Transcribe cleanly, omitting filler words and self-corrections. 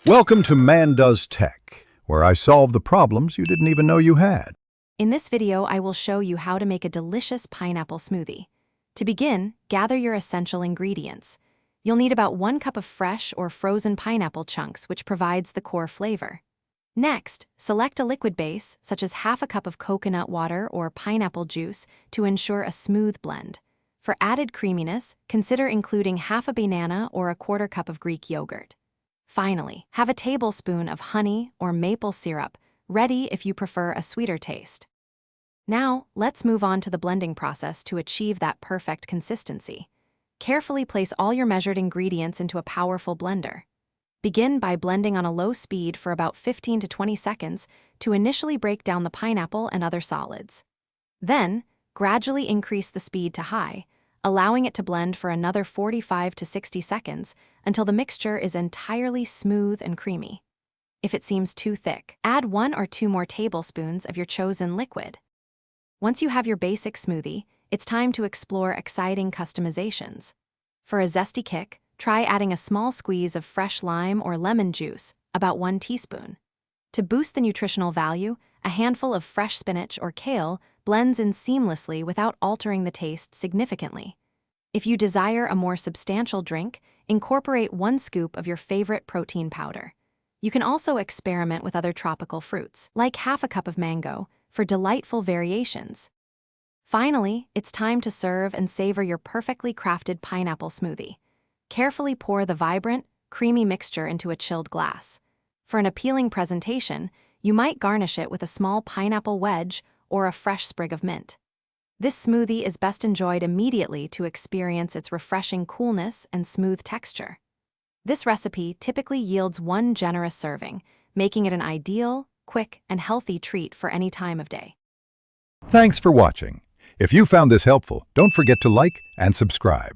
Welcome to Man Does Tech, where I solve the problems you didn't even know you had. In this video, I will show you how to make a delicious pineapple smoothie. To begin, gather your essential ingredients. You'll need about 1 cup of fresh or frozen pineapple chunks, which provides the core flavor. Next, select a liquid base, such as half a cup of coconut water or pineapple juice, to ensure a smooth blend. For added creaminess, consider including half a banana or a 1/4 cup of Greek yogurt. Finally, have a tablespoon of honey or maple syrup, ready if you prefer a sweeter taste. Now, let's move on to the blending process to achieve that perfect consistency. Carefully place all your measured ingredients into a powerful blender. Begin by blending on a low speed for about 15 to 20 seconds to initially break down the pineapple and other solids. Then, gradually increase the speed to high, allowing it to blend for another 45 to 60 seconds until the mixture is entirely smooth and creamy. If it seems too thick, add 1 or 2 more tablespoons of your chosen liquid. Once you have your basic smoothie, it's time to explore exciting customizations. For a zesty kick, try adding a small squeeze of fresh lime or lemon juice, about 1 teaspoon. To boost the nutritional value, a handful of fresh spinach or kale blends in seamlessly without altering the taste significantly. If you desire a more substantial drink, incorporate 1 scoop of your favorite protein powder. You can also experiment with other tropical fruits, like half a cup of mango, for delightful variations. Finally, it's time to serve and savor your perfectly crafted pineapple smoothie. Carefully pour the vibrant, creamy mixture into a chilled glass. For an appealing presentation, you might garnish it with a small pineapple wedge or a fresh sprig of mint. This smoothie is best enjoyed immediately to experience its refreshing coolness and smooth texture. This recipe typically yields 1 generous serving, making it an ideal, quick, and healthy treat for any time of day. Thanks for watching. If you found this helpful, don't forget to like and subscribe.